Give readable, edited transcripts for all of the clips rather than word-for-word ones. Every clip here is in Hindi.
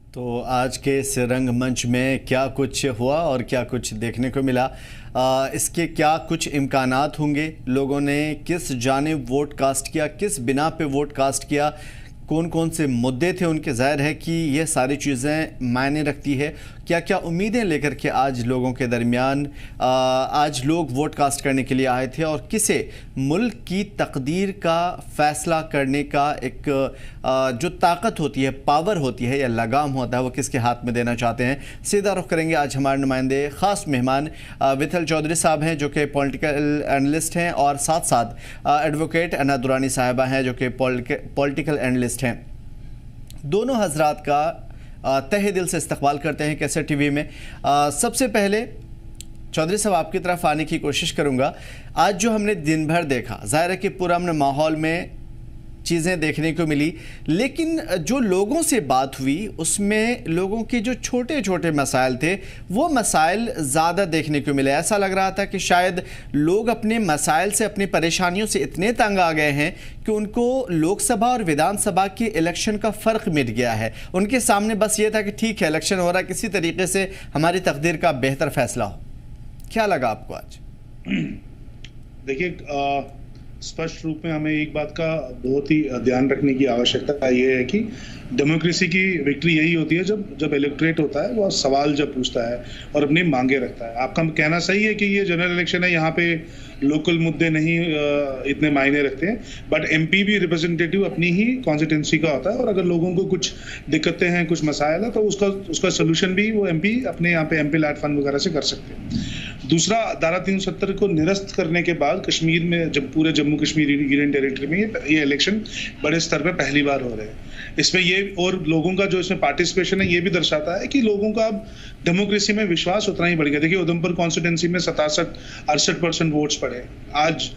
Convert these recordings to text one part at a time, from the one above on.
तो आज के इस रंगमंच में क्या कुछ हुआ और क्या कुछ देखने को मिला, इसके क्या कुछ इम्कानात होंगे, लोगों ने किस जानिब वोट कास्ट किया, किस बिना पे वोट कास्ट किया, कौन कौन से मुद्दे थे उनके, जाहिर है कि ये सारी चीज़ें मायने रखती है। क्या क्या उम्मीदें लेकर के आज लोगों के दरमियान आज लोग वोट कास्ट करने के लिए आए थे और किसे मुल्क की तकदीर का फ़ैसला करने का एक जो ताकत होती है, पावर होती है या लगाम होता है, वो किसके हाथ में देना चाहते हैं। सीधा रुख करेंगे। आज हमारे नुमाइंदे ख़ास मेहमान विथल चौधरी साहब हैं जो कि पॉलिटिकल एनालिस्ट हैं, और साथ साथ एडवोकेट अना दुरानी साहिबा हैं जो कि पॉलिटिकल एनालिस्ट हैं। दोनों हजरात का तहे दिल से इस्तकबाल करते हैं कैसेट टीवी में। सबसे पहले चौधरी साहब आपकी तरफ आने की कोशिश करूंगा। आज जो हमने दिन भर देखा, जाहिर है कि पूरा हमने माहौल में चीज़ें देखने को मिली, लेकिन जो लोगों से बात हुई उसमें लोगों के जो छोटे छोटे मसाइल थे वो मसाइल ज़्यादा देखने को मिले। ऐसा लग रहा था कि शायद लोग अपने मसाइल से, अपनी परेशानियों से इतने तंग आ गए हैं कि उनको लोकसभा और विधानसभा के इलेक्शन का फ़र्क मिट गया है। उनके सामने बस ये था कि ठीक है, इलेक्शन हो रहा है, किसी तरीके से हमारी तकदीर का बेहतर फैसला हो। क्या लगा आपको आज? देखिए, स्पष्ट रूप में हमें एक बात का बहुत ही ध्यान रखने की आवश्यकता ये है कि डेमोक्रेसी की विक्ट्री यही होती है जब इलेक्टोरेट होता है, वो सवाल जब पूछता है और अपनी मांगे रखता है। आपका कहना सही है कि ये जनरल इलेक्शन है, यहाँ पे लोकल मुद्दे नहीं इतने मायने रखते हैं, बट एमपी भी रिप्रेजेंटेटिव अपनी ही कॉन्स्टिट्यूंसी का होता है, और अगर लोगों को कुछ दिक्कतें हैं, कुछ मसाइल है, तो उसका सोल्यूशन भी वो एमपी अपने यहाँ पे एमपी लैड फंड वगैरह से कर सकते हैं। दूसरा, धारा 370 को निरस्त करने के बाद कश्मीर में, जब पूरे जम्मू कश्मीर यूनियन टेरिटरी में ये इलेक्शन बड़े स्तर पे पहली बार हो रहे हैं, इसमें ये और लोगों का जो इसमें पार्टिसिपेशन है ये भी दर्शाता है कि लोगों का अब डेमोक्रेसी में विश्वास उतना ही बढ़ गया। देखिए, उधमपुर कॉन्स्टिट्यूंसी में 67-68% वोट्स पड़े। आज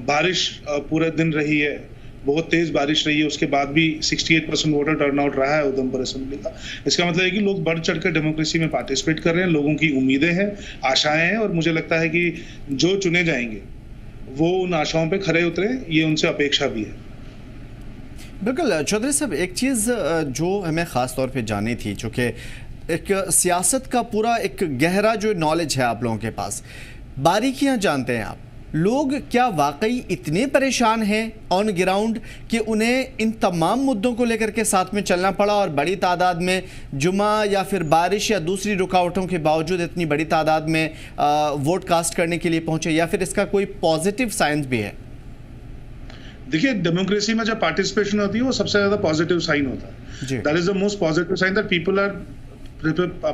बारिश पूरे दिन रही है, बहुत तेज बारिश रही है, उसके बाद भी 68% वोटर टर्नआउट रहा है उधमपुर असेंबली का। इसका मतलब है कि लोग बढ़ चढ़कर डेमोक्रेसी में पार्टिसिपेट कर रहे हैं, लोगों की उम्मीदें हैं, आशाएं हैं, और मुझे लगता है कि जो चुने जाएंगे वो उन आशाओं पे खरे उतरे, ये उनसे अपेक्षा भी है। बिल्कुल चौधरी साहब, एक चीज़ जो हमें ख़ास तौर पे जानी थी, चूँकि एक सियासत का पूरा एक गहरा जो नॉलेज है आप लोगों के पास, बारीकियां जानते हैं आप, लोग क्या वाकई इतने परेशान हैं ऑन ग्राउंड कि उन्हें इन तमाम मुद्दों को लेकर के साथ में चलना पड़ा और बड़ी तादाद में जुमा या फिर बारिश या दूसरी रुकावटों के बावजूद इतनी बड़ी तादाद में वोट कास्ट करने के लिए पहुंचे, या फिर इसका कोई पॉजिटिव साइंस भी है? देखिए, डेमोक्रेसी में जब पार्टिसिपेशन होती है वो सबसे ज्यादा पॉजिटिव साइन होता है। That is the most positive sign that people are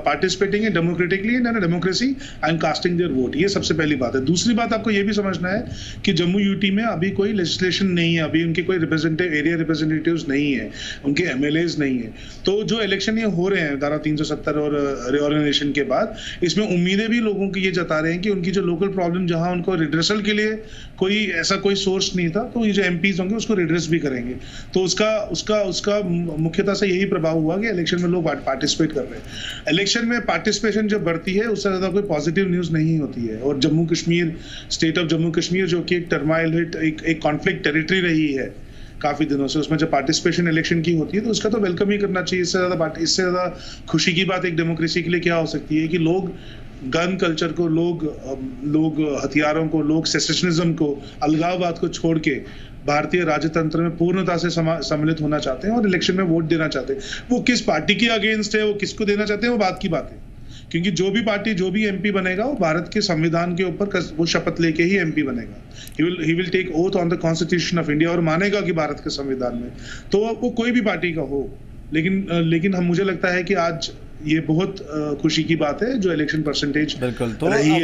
participating in democratically in a democracy and casting their vote। ये सबसे पहली बात है। दूसरी बात आपको ये भी समझना है कि जम्मू यूटी में अभी कोई लेजिस्लेशन नहीं है, अभी उनके कोई एरिया रिप्रेजेंटेटिव्स नहीं है, उनके एमएलएज नहीं है। तो जो इलेक्शन ये हो रहे हैं धारा 370 और रिऑर्गेनाइजेशन के बाद, इसमें उम्मीदें भी लोगों की ये जता रहे हैं कि उनकी जो लोकल प्रॉब्लम, जहां उनको रिड्रेसल के लिए कोई सोर्स नहीं था, तो ये जो एमपीज होंगे उसको रिड्रेस भी करेंगे। तो उसका मुख्यतः से यही प्रभाव हुआ कि इलेक्शन में लोग पार्टिसिपेट कर रहे हैं। इलेक्शन में पार्टिसिपेशन जब बढ़ती है उससे ज्यादा कोई पॉजिटिव न्यूज नहीं होती है। और जम्मू कश्मीर, स्टेट ऑफ जम्मू कश्मीर, जो कि एक टर्माइल हिट, एक कॉन्फ्लिक्ट टेरिटरी रही है काफी दिनों से, उसमें जब पार्टिसिपेशन इलेक्शन की होती है तो उसका तो वेलकम ही करना चाहिए। इससे ज्यादा खुशी की बात एक डेमोक्रेसी के लिए क्या हो सकती है कि लोग गन कल्चर को, लोग हथियारों को, लोग सेसेशनिज्म को, अलगाववाद को छोड़ के भारतीय राजतंत्र में पूर्णता से सम्मिलित होना चाहते हैं और इलेक्शन में वोट देना चाहते हैं। वो किस पार्टी के अगेंस्ट है, वो किसको देना चाहते हैं, वो बात की बात है, क्योंकि जो भी पार्टी, जो भी एमपी बनेगा वो भारत के संविधान के ऊपर वो शपथ लेके ही एमपी बनेगा। He will take oath on the constitution of India, और मानेगा कि भारत के संविधान में, तो वो कोई भी पार्टी का हो। लेकिन मुझे लगता है कि आज ये बहुत खुशी की बात है जो इलेक्शन परसेंटेज रही है।